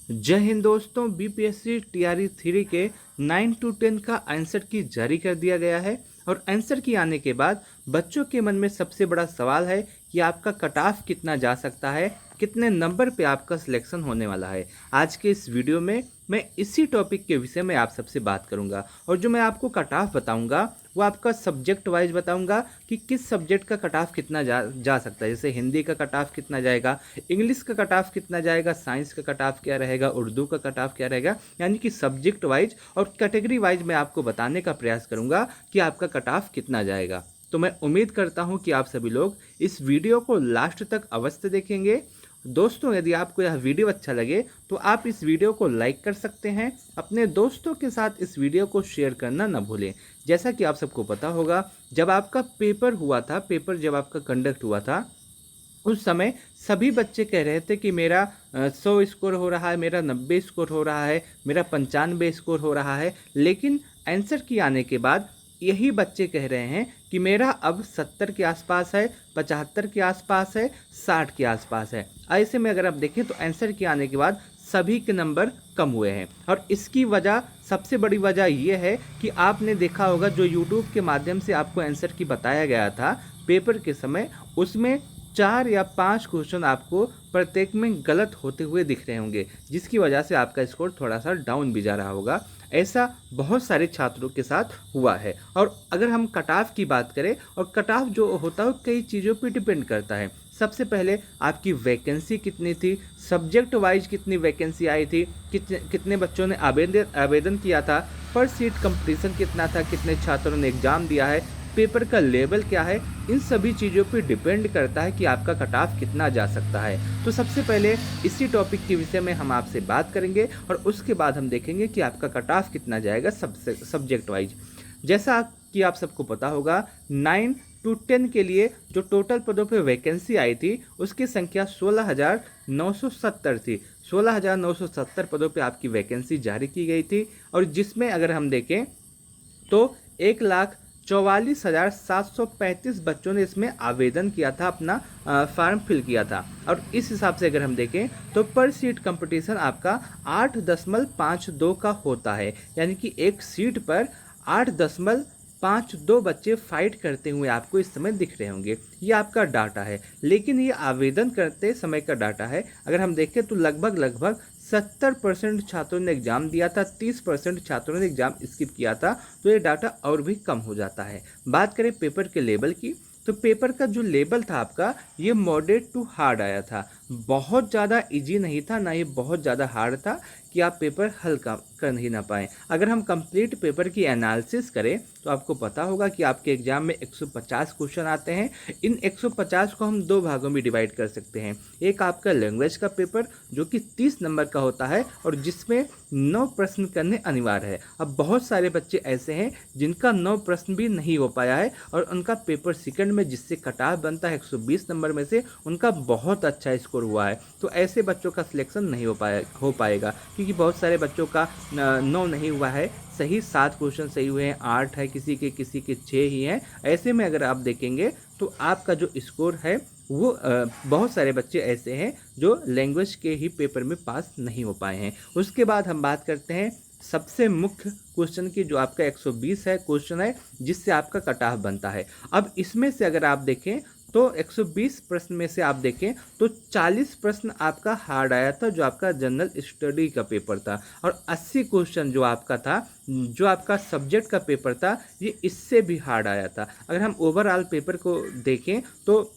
जय हिंद दोस्तों। BPSC TRE 3 के 9 to 10 का आंसर की जारी कर दिया गया है और आंसर की आने के बाद बच्चों के मन में सबसे बड़ा सवाल है कि आपका कट ऑफ कितना जा सकता है, कितने नंबर पे आपका सिलेक्शन होने वाला है। आज के इस वीडियो में मैं इसी टॉपिक के विषय में आप सबसे बात करूंगा और जो मैं आपको कट ऑफ बताऊंगा वो आपका सब्जेक्ट वाइज बताऊंगा कि किस सब्जेक्ट का कट ऑफ कितना जा सकता है। जैसे हिंदी का कट ऑफ कितना जाएगा, इंग्लिश का कट ऑफ कितना जाएगा, साइंस का कट ऑफ क्या रहेगा, उर्दू का कट ऑफ क्या रहेगा, यानी कि सब्जेक्ट वाइज और कैटेगरी वाइज मैं आपको बताने का प्रयास करूंगा कि आपका कट ऑफ कितना जाएगा। तो मैं उम्मीद करता हूं कि आप सभी लोग इस वीडियो को लास्ट तक अवश्य देखेंगे। दोस्तों, यदि आपको यह वीडियो अच्छा लगे तो आप इस वीडियो को लाइक कर सकते हैं। अपने दोस्तों के साथ इस वीडियो को शेयर करना न भूलें। जैसा कि आप सबको पता होगा, जब आपका पेपर हुआ था, पेपर जब आपका कंडक्ट हुआ था, उस समय सभी बच्चे कह रहे थे कि मेरा 100 स्कोर हो रहा है, मेरा 90 स्कोर हो रहा है, मेरा 95 स्कोर हो रहा है। लेकिन आंसर की आने के बाद यही बच्चे कह रहे हैं कि मेरा अब 70 के आसपास है, 75 के आसपास है, 60 के आसपास है। ऐसे में अगर आप देखें तो आंसर के आने के बाद सभी के नंबर कम हुए हैं और इसकी वजह, सबसे बड़ी वजह यह है कि आपने देखा होगा जो यूट्यूब के माध्यम से आपको आंसर की बताया गया था पेपर के समय, उसमें 4 या 5 क्वेश्चन आपको प्रत्येक में गलत होते हुए दिख रहे होंगे, जिसकी वजह से आपका स्कोर थोड़ा सा डाउन भी जा रहा होगा। ऐसा बहुत सारे छात्रों के साथ हुआ है। और अगर हम कट ऑफ की बात करें, और कट ऑफ जो होता है वो कई चीज़ों पर डिपेंड करता है। सबसे पहले आपकी वैकेंसी कितनी थी, सब्जेक्ट वाइज कितनी वैकेंसी आई थी, कितने बच्चों ने आवेदन किया था, पर सीट कंपटीशन कितना था, कितने छात्रों ने एग्ज़ाम दिया है, पेपर का लेवल क्या है, इन सभी चीज़ों पर डिपेंड करता है कि आपका कट ऑफ कितना जा सकता है। तो सबसे पहले इसी टॉपिक के विषय में हम आपसे बात करेंगे और उसके बाद हम देखेंगे कि आपका कट ऑफ कितना जाएगा सब्जेक्ट वाइज। जैसा कि आप सबको पता होगा, 9 to 10 के लिए जो टोटल पदों पे वैकेंसी आई थी उसकी संख्या 16,970 थी। 16,970 पदों पे आपकी वैकेंसी जारी की गई थी और जिसमें अगर हम देखें तो 1,44,735 बच्चों ने इसमें आवेदन किया था, अपना फॉर्म फिल किया था। और इस हिसाब से अगर हम देखें तो पर सीट कंपटीशन आपका 8.52 का होता है, यानी कि एक सीट पर 8.52 बच्चे फाइट करते हुए आपको इस समय दिख रहे होंगे। ये आपका डाटा है, लेकिन ये आवेदन करते समय का डाटा है। अगर हम देखें तो लगभग 70% छात्रों ने एग्जाम दिया था, 30% छात्रों ने एग्जाम स्किप किया था, तो ये डाटा और भी कम हो जाता है। बात करें पेपर के लेवल की, तो पेपर का जो लेवल था आपका, ये मॉडरेट टू हार्ड आया था। बहुत ज़्यादा इजी नहीं था, ना ही बहुत ज़्यादा हार्ड था कि आप पेपर हल कर नहीं ना पाएँ। अगर हम कंप्लीट पेपर की एनालिसिस करें तो आपको पता होगा कि आपके एग्जाम में 150 क्वेश्चन आते हैं। इन 150 को हम 2 भागों में डिवाइड कर सकते हैं। एक आपका लैंग्वेज का पेपर जो कि 30 नंबर का होता है और जिसमें 9 प्रश्न करने अनिवार्य है। अब बहुत सारे बच्चे ऐसे हैं जिनका 9 प्रश्न भी नहीं हो पाया है और उनका पेपर सेकंड में जिससे कट ऑफ बनता है 120 नंबर में से, उनका बहुत अच्छा स्कोर हुआ है। तो ऐसे बच्चों का सिलेक्शन नहीं हो पाएगा क्योंकि बहुत सारे बच्चों का 9 नहीं हुआ है, सही 7 क्वेश्चन सही हुए हैं, 8 है, किसी के 6 ही हैं। ऐसे में अगर आप देखेंगे तो आपका जो स्कोर है वो बहुत सारे बच्चे ऐसे हैं जो लैंग्वेज के ही पेपर में पास नहीं हो पाए हैं। उसके बाद हम बात करते हैं सबसे मुख्य क्वेश्चन की, जो आपका 120 है क्वेश्चन है जिससे आपका कट ऑफ बनता है। अब इसमें से अगर आप देखें तो 120 प्रश्न में से आप देखें तो 40 प्रश्न आपका हार्ड आया था, जो आपका जनरल स्टडी का पेपर था, और 80 क्वेश्चन जो आपका था, जो आपका सब्जेक्ट का पेपर था, ये इससे भी हार्ड आया था। अगर हम ओवरऑल पेपर को देखें तो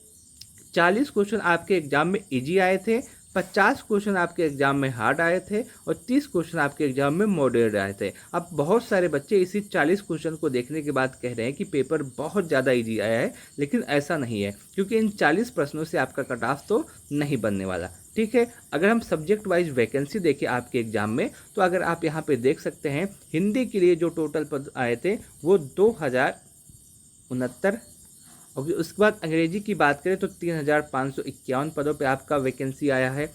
40 क्वेश्चन आपके एग्जाम में इजी आए थे, 50 क्वेश्चन आपके एग्जाम में हार्ड आए थे और 30 क्वेश्चन आपके एग्जाम में मॉडरेट आए थे। अब बहुत सारे बच्चे इसी 40 क्वेश्चन को देखने के बाद कह रहे हैं कि पेपर बहुत ज़्यादा इजी आया है, लेकिन ऐसा नहीं है क्योंकि इन 40 प्रश्नों से आपका कट ऑफ तो नहीं बनने वाला। ठीक है, अगर हम सब्जेक्ट वाइज वैकेंसी देखें आपके एग्जाम में, तो अगर आप यहाँ पे देख सकते हैं, हिंदी के लिए जो टोटल पद आए थे वो 2069, और उसके बाद अंग्रेजी की बात करें तो 3,551 पदों पे आपका वैकेंसी आया है।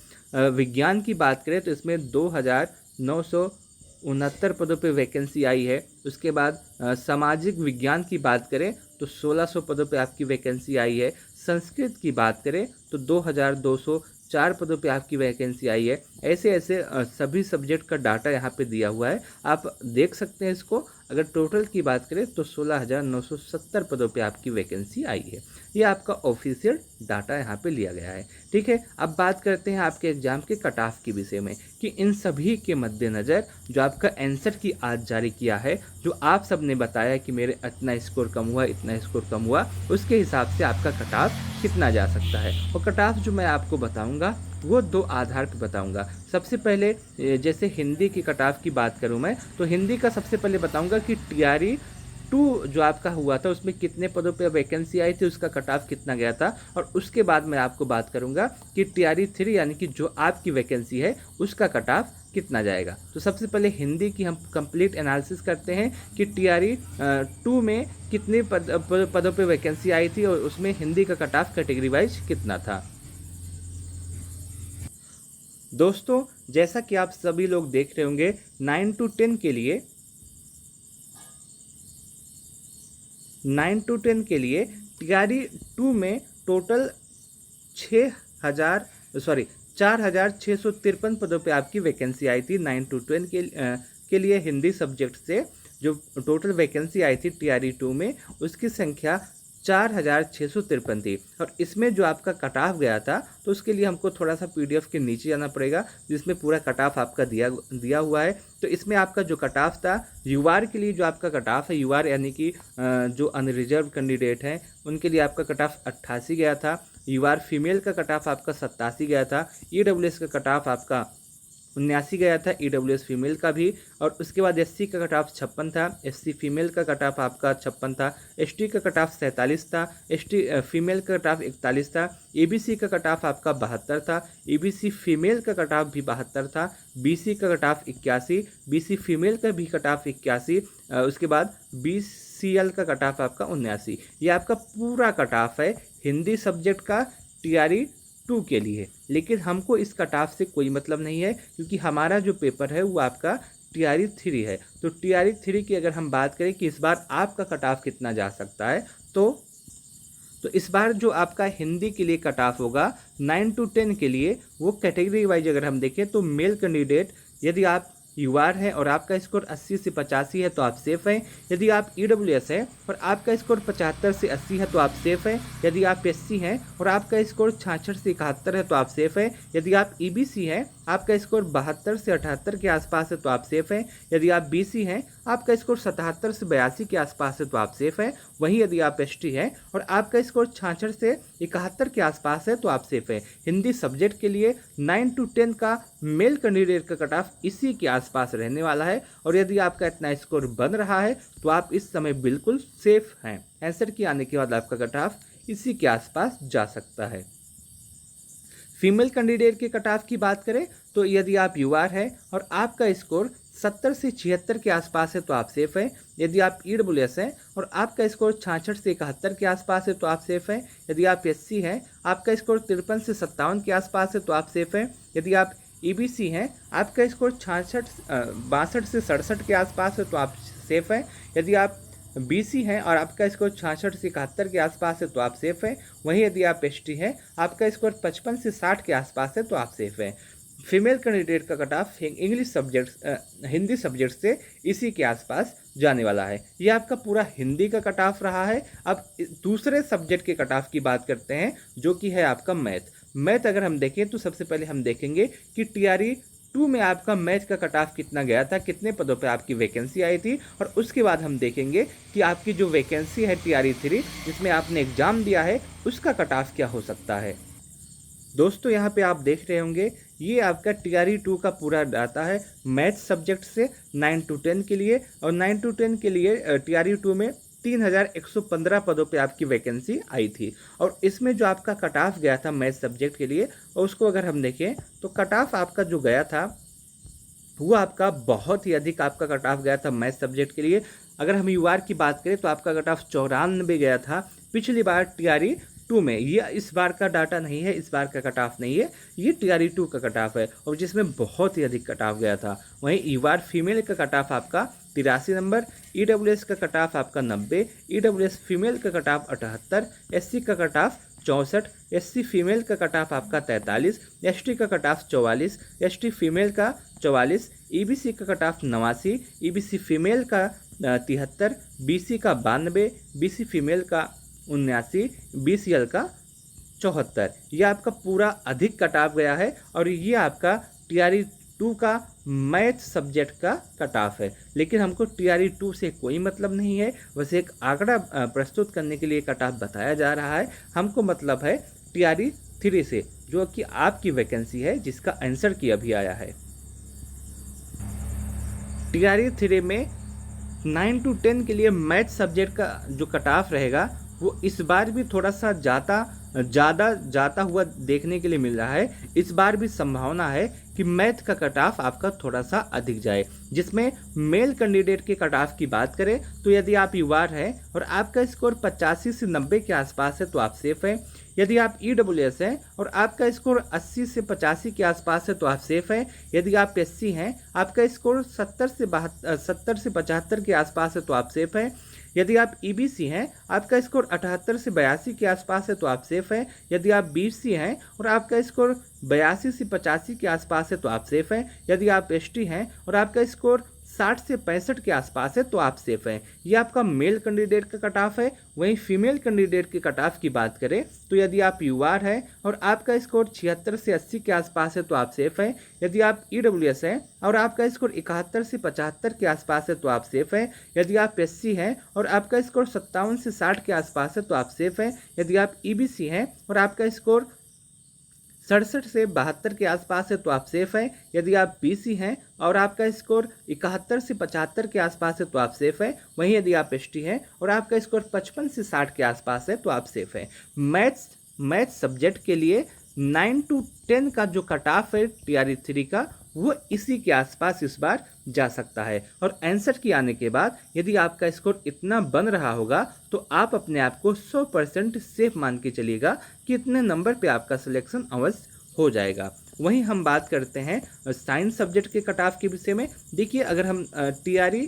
विज्ञान की बात करें तो इसमें 2,969 पदों पे वैकेंसी आई है। उसके बाद सामाजिक विज्ञान की बात करें तो 1,600 पदों पे आपकी वैकेंसी आई है। संस्कृत की बात करें तो 2,204 पदों पे आपकी वैकेंसी आई है। ऐसे ऐसे सभी सब्जेक्ट का डाटा यहाँ पे दिया हुआ है, आप देख सकते हैं इसको। अगर टोटल की बात करें तो 16,970 पदों पे आपकी वैकेंसी आई है। ये आपका ऑफिशियल डाटा यहाँ पे लिया गया है। ठीक है, अब बात करते हैं आपके एग्जाम के कट ऑफ के विषय में कि इन सभी के मद्देनज़र जो आपका आंसर की आज जारी किया है, जो आप सब ने बताया कि मेरे इतना स्कोर कम हुआ, इतना स्कोर कम हुआ, उसके हिसाब से आपका कट ऑफ कितना जा सकता है। और कट ऑफ जो मैं आपको बताऊंगा वो दो आधार पर बताऊंगा। सबसे पहले जैसे हिंदी की कट ऑफ की बात करूं मैं, तो हिंदी का सबसे पहले बताऊंगा कि टीआरई 2 जो आपका हुआ था उसमें कितने पदों पे वैकेंसी आई थी, उसका कट ऑफ कितना गया था। और उसके बाद मैं आपको बात करूंगा कि टीआरई 3 यानी कि जो आपकी वैकेंसी है उसका कट ऑफ कितना जाएगा। तो सबसे पहले हिंदी की हम कंप्लीट एनालिसिस करते हैं कि टीआरई 2 में कितने पदों पे वैकेंसी आई थी और उसमें हिंदी का कट ऑफ कैटेगरी वाइज कितना था। दोस्तों, जैसा कि आप सभी लोग देख रहे होंगे 9 to 10 के लिए 9 to 10 के लिए टीआरई 2 में टोटल 4,653 पदों पे आपकी वैकेंसी आई थी। 9 to 10 के लिए हिंदी सब्जेक्ट से जो टोटल वैकेंसी आई थी टीआरई 2 में, उसकी संख्या 4,653 थी। और इसमें जो आपका कट ऑफ गया था तो उसके लिए हमको थोड़ा सा पीडीएफ के नीचे जाना पड़ेगा जिसमें पूरा कट ऑफ आपका दिया हुआ है। तो इसमें आपका जो कट ऑफ था यूआर के लिए, जो आपका कट ऑफ है यूआर यानी कि जो अनरिजर्व कैंडिडेट हैं उनके लिए आपका कट ऑफ 88 गया था। यूआर फीमेल का कट ऑफ आपका 87 गया था। ईडब्ल्यूएस का कट ऑफ आपका 79 गया था, ईडब्ल्यूएस फीमेल का भी। और उसके बाद एससी का कट ऑफ 56 था, एससी फीमेल का कट ऑफ आपका 56 था। एसटी का कट ऑफ 47 था, एसटी फीमेल का कट ऑफ 41 था। एबीसी का कट ऑफ आपका 72 था, एबीसी फीमेल का कट ऑफ भी 72 था। बीसी का कट ऑफ 81, बीसी फीमेल का भी कट ऑफ 81। उसके बाद बीसीएल का कट ऑफ आपका 79। ये आपका पूरा कट ऑफ है हिंदी सब्जेक्ट का टीआरई 2 के लिए। लेकिन हमको इस कट ऑफ से कोई मतलब नहीं है क्योंकि हमारा जो पेपर है वो आपका टीआरई 3 है। तो टीआरई 3 की अगर हम बात करें कि इस बार आपका कट ऑफ कितना जा सकता है, तो इस बार जो आपका हिंदी के लिए कट ऑफ होगा 9 to 10 के लिए, वो कैटेगरी वाइज अगर हम देखें तो मेल कैंडिडेट यदि आप यूआर है और आपका स्कोर 80 से 85 है तो आप सेफ हैं। यदि आप ईडब्ल्यूएस है और आपका स्कोर 75 से 80 है तो आप सेफ हैं। यदि आप एससी हैं और आपका स्कोर 66 से 71 है तो आप सेफ हैं। यदि आप ईबीसी हैं, आपका स्कोर 72 से 78 के आसपास है तो आप सेफ हैं। यदि आप बीसी हैं, आपका स्कोर 77 से 82 के आसपास है तो आप सेफ हैं। वहीं यदि आप एसटी हैं और आपका स्कोर 66 से 71 के आसपास है तो आप सेफ हैं। हिंदी सब्जेक्ट के लिए 9 to 10 का मेल कैंडिडेट का कट ऑफ इसी के आसपास रहने वाला है। और यदि आपका इतना स्कोर बन रहा है तो आप इस समय बिल्कुल सेफ हैं। आंसर के आने के बाद आपका कट ऑफ इसी के आसपास जा सकता है। फीमेल कैंडिडेट के कट ऑफ की बात करें तो यदि आप यूआर है और आपका स्कोर 70 से 76 के आसपास है तो आप सेफ हैं। यदि आप ईडब्ल्यूएस हैं और आपका स्कोर 66 से 71 के आसपास है तो आप सेफ हैं। यदि आप एससी हैं, आपका स्कोर 53 से 57 के आसपास है तो आप सेफ हैं। यदि आप ईबीसी हैं, आपका स्कोर 62 से 67 के आसपास है तो आप सेफ हैं। यदि आप बीसी हैं और आपका स्कोर 66 से 71 के आसपास है तो आप सेफ हैं। वहीं यदि आप एसटी हैं, आपका स्कोर 55 से 60 के आसपास है तो आप सेफ हैं। फीमेल कैंडिडेट का cut off English subject Hindi subject से इसी के आसपास जाने वाला है। ये आपका पूरा हिंदी का कट ऑफ रहा है। अब दूसरे सब्जेक्ट के कट ऑफ की बात करते हैं जो कि है आपका मैथ अगर हम देखें तो सबसे पहले हम देखेंगे कि टीआरई 2 में आपका मैथ का कट ऑफ कितना गया था, कितने पदों पे आपकी वैकेंसी आई थी। और उसके बाद हम देखेंगे कि आपकी जो वैकेंसी है टीआरई 3 जिसमें आपने एग्जाम दिया है उसका कट ऑफ क्या हो सकता है। दोस्तों, यहाँ पे आप देख रहे होंगे ये आपका टीआरई 2 का पूरा डाटा है मैथ सब्जेक्ट से 9 to 10 के लिए। और 9 to 10 के लिए टीआरई 2 में 3,115 पदों पे आपकी वैकेंसी आई थी। और इसमें जो आपका कट ऑफ गया था मैथ सब्जेक्ट के लिए, और उसको अगर हम देखें तो कट ऑफ आपका जो गया था वो आपका बहुत ही अधिक आपका कट ऑफ गया था मैथ सब्जेक्ट के लिए। अगर हम यूआर की बात करें तो आपका कट ऑफ 94 गया था पिछली बार टीआरई 2 में। ये इस बार का डाटा नहीं है, इस बार का कट ऑफ नहीं है, ये टीआरई 2 का कट ऑफ है और जिसमें बहुत ही अधिक कट ऑफ गया था। वहीं यूआर फीमेल का कट ऑफ आपका 83 नंबर, ईडब्ल्यूएस का कट ऑफ आपका 90, ईडब्ल्यूएस फीमेल का कट ऑफ 78, एससी का कट ऑफ 64, SC फीमेल का कट ऑफ आपका 43, ST का कट ऑफ 44, ST फीमेल का 44, EBC का कट ऑफ 89, EBC फीमेल का 73, BC का 92, BC फीमेल का 79, BCL का 74। ये आपका पूरा अधिक कट ऑफ गया है और ये आपका TRE 2 का मैथ सब्जेक्ट का कट ऑफ है। लेकिन हमको TRE 2 से कोई मतलब नहीं है, बस एक आंकड़ा प्रस्तुत करने के लिए कट ऑफ बताया जा रहा है। हमको मतलब है TRE 3 से, जो कि आपकी वैकेंसी है जिसका आंसर की अभी आया है। TRE 3 में 9 to 10 के लिए मैथ सब्जेक्ट का जो कट ऑफ रहेगा वो इस बार भी थोड़ा सा ज़्यादा जाता हुआ देखने के लिए मिल रहा है। इस बार भी संभावना है कि मैथ का कट ऑफ आपका थोड़ा सा अधिक जाए। जिसमें मेल कैंडिडेट के कट ऑफ की बात करें तो यदि आप युवा हैं और आपका स्कोर 85 से 90 के आसपास है तो आप सेफ हैं। यदि आप EWS हैं और आपका स्कोर 80 से 85 के आसपास है तो आप सेफ हैं। यदि आप SC हैं, आपका स्कोर 70 से 75 के आसपास है तो आप सेफ हैं। यदि आप EBC हैं, आपका स्कोर 78 से 82 के आसपास है तो आप सेफ हैं। यदि आप BC हैं और आपका स्कोर 82 से 85 के आसपास है तो आप सेफ हैं। यदि आप ST हैं और आपका स्कोर 60 से 65 के आसपास है तो आप सेफ हैं। ये आपका मेल कैंडिडेट का कट ऑफ है। वहीं फीमेल कैंडिडेट के कट ऑफ की बात करें तो यदि आप युवा हैं और आपका स्कोर 76 से 80 के आसपास है तो आप सेफ हैं। यदि आप EWS हैं और आपका स्कोर 71 से 75 के आसपास है तो आप सेफ हैं। यदि आप SC हैं और आपका स्कोर 57 से 60 के आसपास है तो आप सेफ हैं। यदि आप EBC हैं और आपका स्कोर 67 से 72 के आसपास है तो आप सेफ हैं। यदि आप BC हैं और आपका स्कोर 71 से 75 के आसपास है तो आप सेफ हैं। वहीं यदि आप ST हैं और आपका स्कोर 55 से 60 के आसपास है तो आप सेफ हैं। मैथ सब्जेक्ट के लिए 9 to 10 का जो कट ऑफ है TRE 3 का, वो इसी के आसपास इस बार जा सकता है। और आंसर की आने के बाद यदि आपका स्कोर इतना बन रहा होगा तो आप अपने आप को 100% सेफ मान के चलिएगा कि इतने नंबर पे आपका सिलेक्शन अवश्य हो जाएगा। वहीं हम बात करते हैं साइंस सब्जेक्ट के कट ऑफ के विषय में। देखिए, अगर हम TRE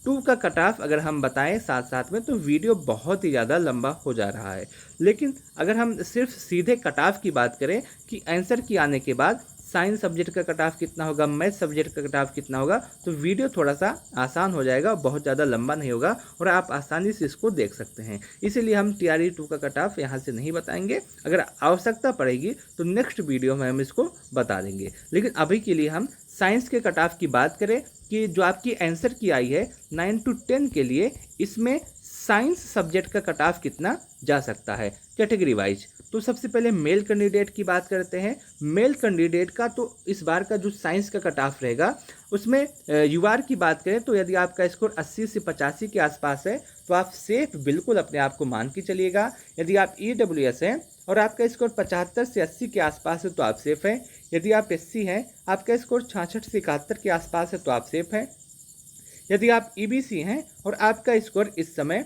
2 का कट ऑफ अगर हम बताएं साथ साथ में तो वीडियो बहुत ही ज़्यादा लंबा हो जा रहा है। लेकिन अगर हम सिर्फ सीधे कट ऑफ की बात करें कि आंसर की आने के बाद साइंस सब्जेक्ट का कट ऑफ कितना होगा, मैथ सब्जेक्ट का कट ऑफ कितना होगा, तो वीडियो थोड़ा सा आसान हो जाएगा, बहुत ज़्यादा लंबा नहीं होगा और आप आसानी से इसको देख सकते हैं। इसीलिए हम TRE 2 का कट ऑफ यहाँ से नहीं बताएंगे। अगर आवश्यकता पड़ेगी तो नेक्स्ट वीडियो में हम इसको बता देंगे। लेकिन अभी के लिए हम साइंस के कट ऑफ की बात करें कि जो आपकी आंसर की आई है 9 to 10 के लिए, इसमें साइंस सब्जेक्ट का कट ऑफ कितना जा सकता है कैटेगरी वाइज। तो सबसे पहले मेल कैंडिडेट की बात करते हैं। मेल कैंडिडेट का तो इस बार का जो साइंस का कट ऑफ रहेगा उसमें UR की बात करें तो यदि आपका स्कोर 80 से 85 के आसपास है तो आप सेफ बिल्कुल अपने आप को मान के चलिएगा। यदि आप EWS हैं और आपका स्कोर 75 से 80 के आसपास है तो आप सेफ हैं। यदि आप SC हैं, आपका स्कोर 66 से 71 के आसपास है तो आप सेफ हैं। यदि आप EBC हैं और आपका स्कोर इस समय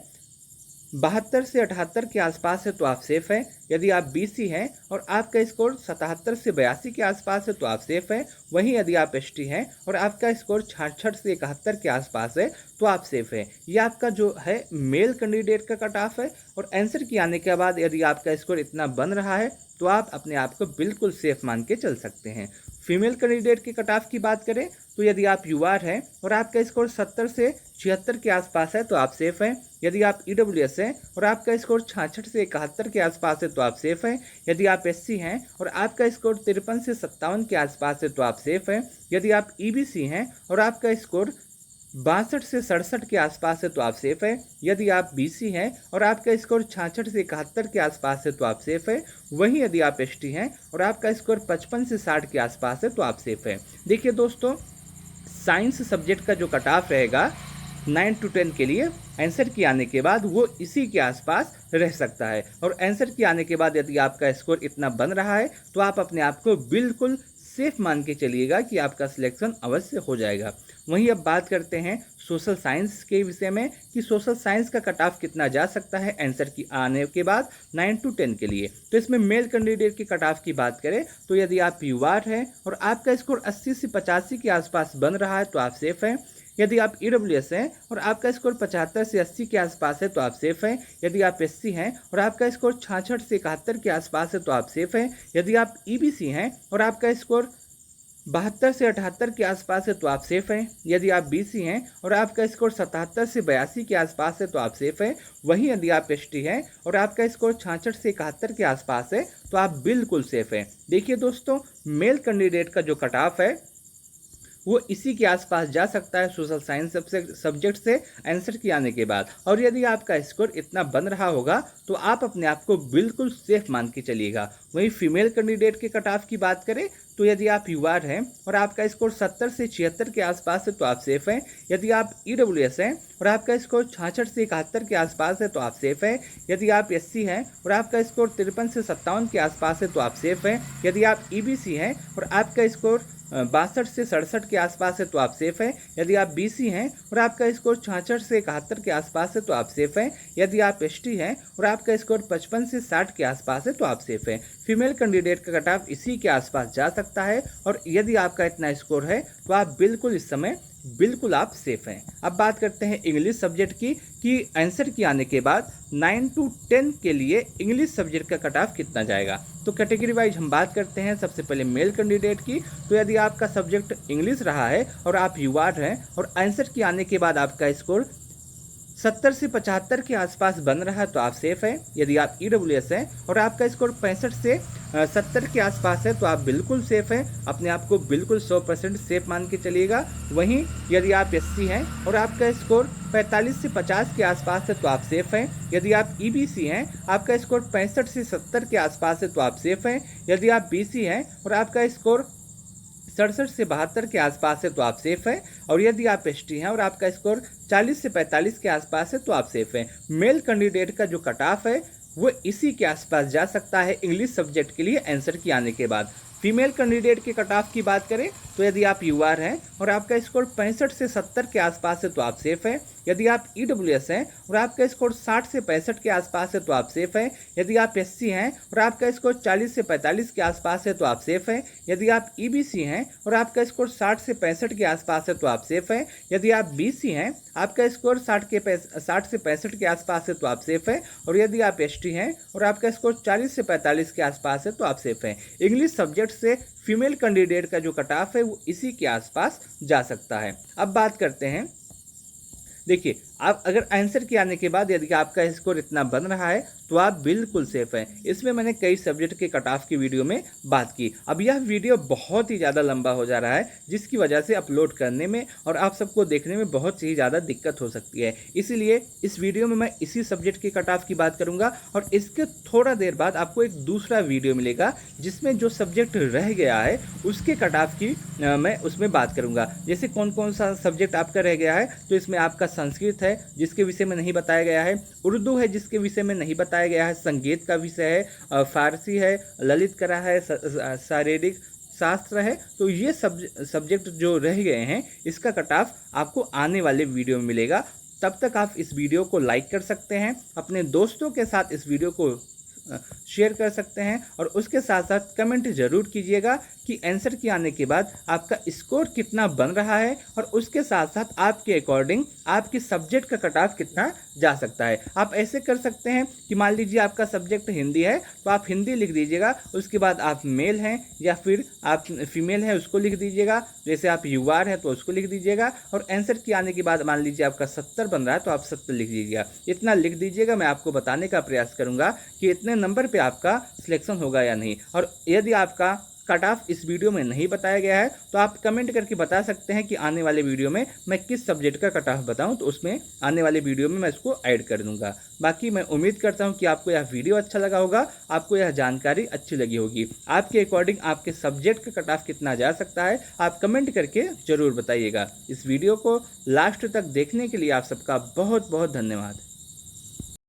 72 से 78 के आसपास है तो आप सेफ हैं। यदि आप BC हैं और आपका स्कोर 77 से 82 के आसपास है तो आप सेफ हैं। वहीं यदि आप ST हैं और आपका स्कोर 66 से 71 के आसपास है तो आप सेफ हैं। ये आपका जो है मेल कैंडिडेट का कट ऑफ है। और आंसर की आने के बाद यदि आपका स्कोर इतना बन रहा है तो आप अपने आप को बिल्कुल सेफ मान के चल सकते हैं। फीमेल कैंडिडेट के कट ऑफ की बात करें तो यदि आप युवा हैं और आपका स्कोर 70 से 76 के आसपास है तो आप सेफ हैं। यदि आप EWS हैं और आपका स्कोर 66 से 71 के आसपास है तो आप सेफ हैं। यदि आप SC हैं और आपका स्कोर 53 से 57 के आसपास है तो आप सेफ हैं। यदि आप EBC हैं और आपका स्कोर 62 से 67 के आसपास है तो आप सेफ हैं। यदि आप BC हैं और आपका स्कोर 66 से 71 के आसपास है तो आप सेफ हैं। वहीं यदि आप ST हैं और आपका स्कोर 55 से 60 के आसपास है तो आप सेफ हैं। देखिए दोस्तों, साइंस सब्जेक्ट का जो कट ऑफ रहेगा 9 to 10 के लिए, आंसर की आने के बाद वो इसी के आसपास रह सकता है। और आंसर की आने के बाद यदि आपका स्कोर इतना बन रहा है तो आप अपने आप को बिल्कुल सेफ मान के चलिएगा कि आपका सिलेक्शन अवश्य हो जाएगा। वहीं अब बात करते हैं सोशल साइंस के विषय में कि सोशल साइंस का कट ऑफ कितना जा सकता है आंसर की आने के बाद 9 to 10 के लिए। तो इसमें मेल कैंडिडेट के कट ऑफ की बात करें तो यदि आप युवा हैं और आपका स्कोर 80 से 85 के आसपास बन रहा है तो आप सेफ हैं। यदि आप EWS हैं और आपका स्कोर 75 से 80 के आसपास है तो आप सेफ हैं। यदि आप SC हैं और आपका स्कोर 66 से 71 के आसपास है तो आप सेफ हैं। यदि आप EBC हैं और आपका स्कोर 72 से 78 के आसपास है तो आप सेफ हैं। यदि आप BC हैं और आपका स्कोर 77 से 82 के आसपास है तो आप सेफ हैं। वहीं यदि आप ST हैं और आपका स्कोर 66 से 71 के आसपास है तो आप बिल्कुल सेफ हैं। देखिए दोस्तों, मेल कैंडिडेट का जो कट ऑफ है वो इसी के आसपास जा सकता है सोशल साइंस सब्जेक्ट से आंसर की आने के बाद। और यदि आपका स्कोर इतना बन रहा होगा तो आप अपने आप को बिल्कुल सेफ मान के चलिएगा। वहीं फीमेल कैंडिडेट के कट ऑफ की बात करें तो यदि आप UR हैं और आपका स्कोर 70 से 76 के आसपास है तो आप सेफ हैं। यदि आप EWS हैं और आपका स्कोर 66 से 71 के आसपास है तो आप सेफ हैं। यदि आप SC हैं और आपका स्कोर 53 से 57 के आसपास है तो आप सेफ हैं। यदि आप EBC हैं और आपका स्कोर 62 से 67 के आसपास है तो आप सेफ हैं। यदि आप BC हैं और आपका स्कोर 66 से 71 के आसपास है तो आप सेफ हैं। यदि आप ST हैं और आपका स्कोर 55 से 60 के आसपास है तो आप सेफ हैं। फीमेल कैंडिडेट का कट ऑफ इसी के आसपास जा सकता है और यदि आपका इतना स्कोर है तो आप बिल्कुल इस समय बिल्कुल आप सेफ हैं। अब बात करते हैं इंग्लिश सब्जेक्ट की कि आंसर की आने के बाद 9 to 10 के लिए इंग्लिश सब्जेक्ट का कट ऑफ कितना जाएगा। तो कैटेगरी वाइज हम बात करते हैं सबसे पहले मेल कैंडिडेट की। तो यदि आपका सब्जेक्ट इंग्लिश रहा है और आप UR हैं और आंसर की आने के बाद आपका स्कोर 70 से 75 के आसपास बन रहा है तो आप सेफ हैं। यदि आप EWS हैं और आपका स्कोर 65 से 70 के आसपास है तो आप बिल्कुल सेफ हैं। अपने आप को बिल्कुल 100% सेफ मान के चलिएगा। वहीं यदि आप SC हैं और आपका स्कोर 45 से 50 के आसपास है तो आप सेफ हैं। यदि आप EBC हैं, आपका स्कोर 65 से 70 के आसपास है तो आप सेफ हैं। यदि आप BC हैं और आपका स्कोर 67 से 72 के आसपास है तो आप सेफ हैं। और यदि आप ST हैं और आपका स्कोर 40 से 45 के आसपास है तो आप सेफ हैं। मेल कैंडिडेट का जो कट ऑफ है वो इसी के आसपास जा सकता है इंग्लिश सब्जेक्ट के लिए आंसर की आने के बाद। फीमेल कैंडिडेट के कट ऑफ की बात करें तो यदि आप UR हैं और आपका स्कोर 65 से 70 के आसपास है तो आप सेफ हैं। यदि आप EWS हैं और आपका स्कोर 60 से 65 के आसपास है तो आप सेफ हैं। यदि आप SC हैं और आपका स्कोर 40 से 45 के आसपास है तो आप सेफ हैं। यदि आप EBC हैं और आपका स्कोर 60 से 65 के आसपास है तो आप सेफ हैं। यदि आप BC हैं, आपका स्कोर 60 से 65 के आसपास है तो आप सेफ हैं। और यदि आप ST हैं और आपका स्कोर 40 से 45 के आसपास है तो आप सेफ हैं। इंग्लिश सब्जेक्ट से फीमेल कैंडिडेट का जो कट ऑफ है वो इसी के आसपास जा सकता है। अब बात करते हैं, देखिए आप अगर आंसर के आने के बाद यदि आपका स्कोर इतना बन रहा है तो आप बिल्कुल सेफ हैं। इसमें मैंने कई सब्जेक्ट के कट ऑफ की वीडियो में बात की। अब यह वीडियो बहुत ही ज़्यादा लंबा हो जा रहा है जिसकी वजह से अपलोड करने में और आप सबको देखने में बहुत ही ज़्यादा दिक्कत हो सकती है। इसीलिए इस वीडियो में मैं इसी सब्जेक्ट के कट ऑफ की बात करूँगा और इसके थोड़ा देर बाद आपको एक दूसरा वीडियो मिलेगा जिसमें जो सब्जेक्ट रह गया है उसके कट ऑफ की मैं उसमें बात करूँगा। जैसे कौन कौन सा सब्जेक्ट आपका रह गया है, तो इसमें आपका संस्कृत है जिसके विषय में नहीं बताया गया है, उर्दू है जिसके विषय में नहीं बताया गया है, संगीत का विषय है, फारसी है, ललित कला है, शारीरिक शास्त्र है। तो ये सब्जेक्ट जो रह गए हैं इसका कट ऑफ आपको आने वाले वीडियो में मिलेगा। तब तक आप इस वीडियो को लाइक कर सकते हैं, अपने दोस्तों के साथ इस वीडियो को शेयर कर सकते हैं और उसके साथ साथ कमेंट ज़रूर कीजिएगा कि आंसर के आने के बाद आपका स्कोर कितना बन रहा है और उसके साथ साथ आपके अकॉर्डिंग आपके सब्जेक्ट का कट ऑफ कितना जा सकता है। आप ऐसे कर सकते हैं कि मान लीजिए आपका सब्जेक्ट हिंदी है तो आप हिंदी लिख दीजिएगा, उसके बाद आप मेल हैं या फिर आप फीमेल हैं उसको लिख दीजिएगा, जैसे आप UR हैं तो उसको लिख दीजिएगा और आंसर के आने के बाद मान लीजिए आपका 70 बन रहा है तो आप 70 लिख दीजिएगा। इतना लिख दीजिएगा, मैं आपको बताने का प्रयास करूँगा कि इतने नंबर पे आपका सिलेक्शन होगा या नहीं। और यदि आपका कट ऑफ इस वीडियो में नहीं बताया गया है तो आप कमेंट करके बता सकते हैं कि आने वाले वीडियो में मैं किस सब्जेक्ट का कट ऑफ बताऊं, तो उसमें आने वाले वीडियो में मैं इसको ऐड कर दूंगा। बाकी मैं उम्मीद करता हूं कि आपको यह वीडियो अच्छा लगा होगा, आपको यह जानकारी अच्छी लगी होगी। आपके अकॉर्डिंग आपके सब्जेक्ट का कट ऑफ कितना जा सकता है आप कमेंट करके ज़रूर बताइएगा। इस वीडियो को लास्ट तक देखने के लिए आप सबका बहुत बहुत धन्यवाद।